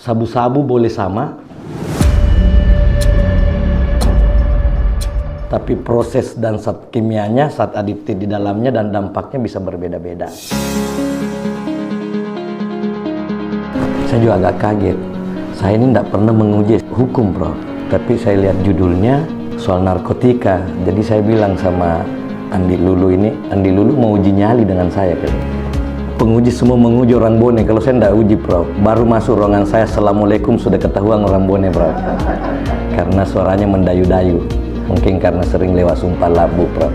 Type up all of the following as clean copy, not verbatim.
Sabu-sabu boleh sama, tapi proses dan zat kimianya, zat adiktif di dalamnya dan dampaknya bisa berbeda-beda. Saya juga agak kaget. Saya ini tidak pernah menguji hukum, Prof. Tapi saya lihat judulnya soal narkotika. Jadi saya bilang sama Andi Lulu mau uji nyali dengan saya. Penguji semua menguji orang Bone, kalau saya tidak uji, Prof. Baru masuk ruangan saya, Assalamualaikum, sudah ketahuan orang Bone, Prof. Karena suaranya mendayu-dayu. Mungkin karena sering lewat sumpah labu, Prof.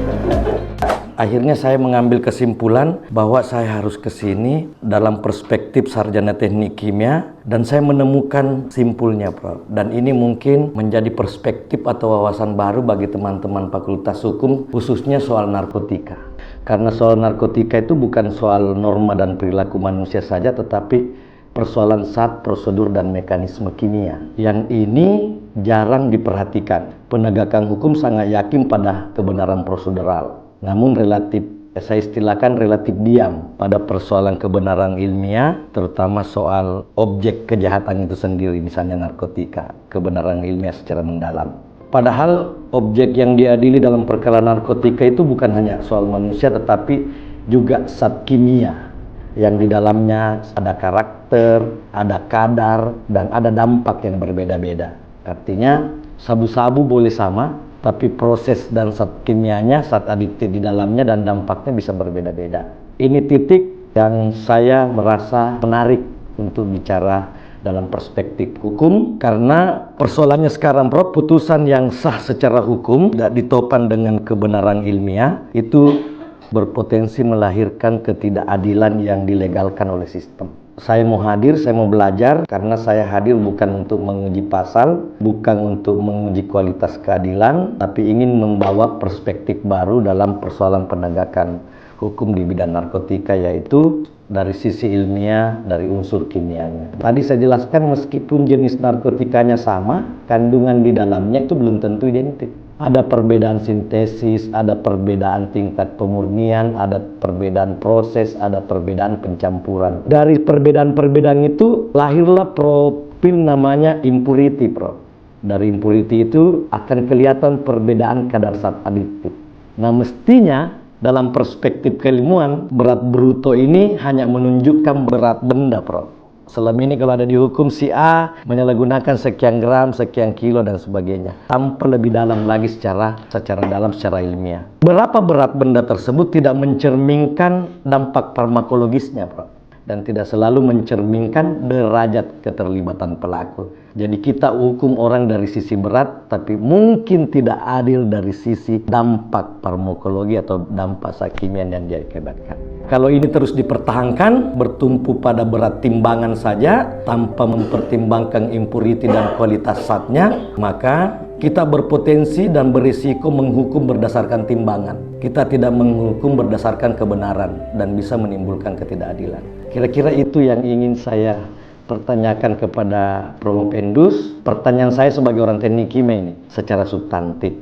Akhirnya saya mengambil kesimpulan bahwa saya harus ke sini dalam perspektif sarjana teknik kimia, dan saya menemukan simpulnya, Prof. Dan ini mungkin menjadi perspektif atau wawasan baru bagi teman-teman Fakultas Hukum, khususnya soal narkotika. Karena soal narkotika itu bukan soal norma dan perilaku manusia saja, tetapi persoalan zat, prosedur, dan mekanisme kimia. Yang ini jarang diperhatikan. Penegakan hukum sangat yakin pada kebenaran prosedural. Namun saya istilahkan relatif diam pada persoalan kebenaran ilmiah, terutama soal objek kejahatan itu sendiri, misalnya narkotika, kebenaran ilmiah secara mendalam. Padahal objek yang diadili dalam perkara narkotika itu bukan hanya soal manusia, tetapi juga zat kimia yang di dalamnya ada karakter, ada kadar, dan ada dampak yang berbeda-beda. Artinya sabu-sabu boleh sama, tapi proses dan zat kimianya, zat adiktif di dalamnya dan dampaknya bisa berbeda-beda. Ini titik yang saya merasa menarik untuk bicara dalam perspektif hukum, karena persoalannya sekarang, Prof, putusan yang sah secara hukum tidak ditopang dengan kebenaran ilmiah itu berpotensi melahirkan ketidakadilan yang dilegalkan oleh sistem. Saya mau hadir, saya mau belajar, karena saya hadir bukan untuk menguji pasal, bukan untuk menguji kualitas keadilan, tapi ingin membawa perspektif baru dalam persoalan penegakan hukum di bidang narkotika, yaitu dari sisi ilmiah, dari unsur kimianya. Tadi saya jelaskan meskipun jenis narkotikanya sama, kandungan di dalamnya itu belum tentu identik. Ada perbedaan sintesis, ada perbedaan tingkat pemurnian, ada perbedaan proses, ada perbedaan pencampuran. Dari perbedaan-perbedaan itu lahirlah profil namanya impurity, Prof. Dari impurity itu akan kelihatan perbedaan kadar zat adiktif. Nah, mestinya dalam perspektif keilmuan, berat bruto ini hanya menunjukkan berat benda, Prof. Selama ini kalau ada di hukum, si A menyalahgunakan sekian gram, sekian kilo, dan sebagainya. Tanpa lebih dalam lagi secara ilmiah. Berapa berat benda tersebut tidak mencerminkan dampak farmakologisnya, Prof. Dan tidak selalu mencerminkan derajat keterlibatan pelaku. Jadi kita hukum orang dari sisi berat, tapi mungkin tidak adil dari sisi dampak farmakologi atau dampak zat kimia yang dia akibatkan. Kalau ini terus dipertahankan, bertumpu pada berat timbangan saja, tanpa mempertimbangkan impurity dan kualitas zatnya, maka kita berpotensi dan berisiko menghukum berdasarkan timbangan. Kita tidak menghukum berdasarkan kebenaran dan bisa menimbulkan ketidakadilan. Kira-kira itu yang ingin saya pertanyakan kepada Prof. Endus. Pertanyaan saya sebagai orang teknik kimia ini secara substantif,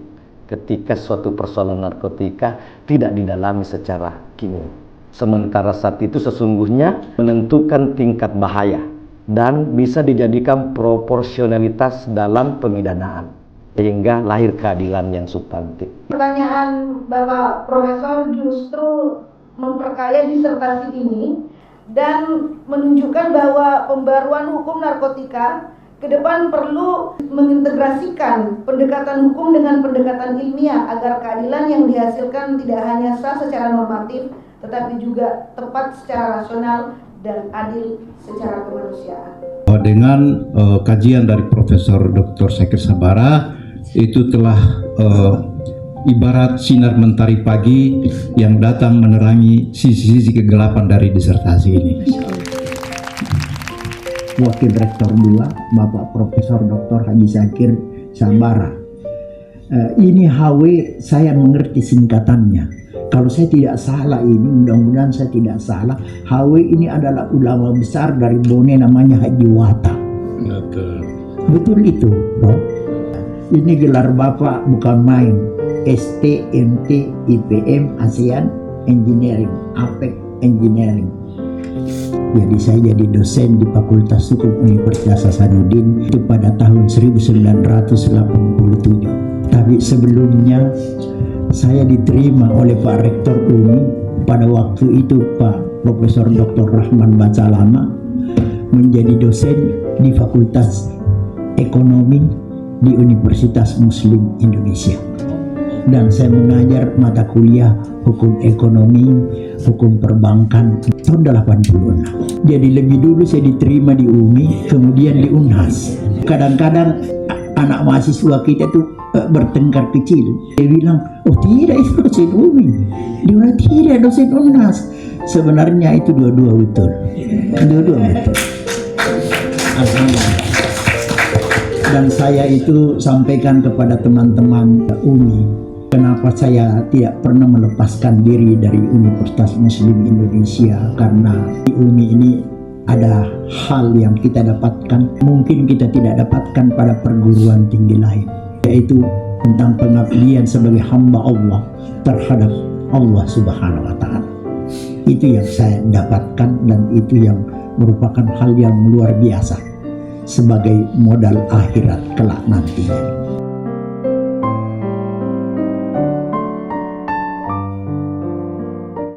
ketika suatu persoalan narkotika tidak didalami secara kimia, sementara saat itu sesungguhnya menentukan tingkat bahaya dan bisa dijadikan proporsionalitas dalam pemidanaan, sehingga lahir keadilan yang substantif. Pertanyaan Bapak Profesor justru memperkaya disertasi ini dan menunjukkan bahwa pembaruan hukum narkotika ke depan perlu mengintegrasikan pendekatan hukum dengan pendekatan ilmiah agar keadilan yang dihasilkan tidak hanya sah secara normatif, tetapi juga tepat secara rasional dan adil secara kemanusiaan. Dengan kajian dari Profesor Dr. Syakir Sabara, itu telah ibarat sinar mentari pagi yang datang menerangi sisi-sisi kegelapan dari disertasi ini. Wakil Rektor 2, Bapak Profesor Dr. Haji Syakir Sabara. Ini HW, saya mengerti singkatannya. Kalau saya tidak salah ini, mudah-mudahan saya tidak salah, HW ini adalah ulama besar dari Bone namanya Haji Wata. Betul itu, Bro. Ini gelar Bapak bukan main. STMT IPM ASEAN Engineering, APEC Engineering. Jadi saya jadi dosen di Fakultas Hukum Universitas Hasanuddin itu pada tahun 1987. Tapi sebelumnya saya diterima oleh Pak Rektor UMI pada waktu itu, Pak Profesor Dr. Rahman Bacalama, menjadi dosen di Fakultas Ekonomi di Universitas Muslim Indonesia. Dan saya mengajar mata kuliah hukum ekonomi, hukum perbankan tahun 86. Jadi lebih dulu saya diterima di UMI, kemudian di UNHAS. Kadang-kadang anak mahasiswa kita tuh bertengkar kecil. Dia bilang, oh tidak itu dosen UMI, dia bilang tidak dosen UNHAS. Sebenarnya itu dua-dua betul. Dua-dua betul. Alhamdulillah. Dan saya itu sampaikan kepada teman-teman UMI, kenapa saya tidak pernah melepaskan diri dari Universitas Muslim Indonesia, karena di UMI ini ada hal yang kita dapatkan, mungkin kita tidak dapatkan pada perguruan tinggi lain, yaitu tentang pengabdian sebagai hamba Allah terhadap Allah Subhanahu wa Ta'ala. Itu yang saya dapatkan dan itu yang merupakan hal yang luar biasa sebagai modal akhirat kelak nantinya.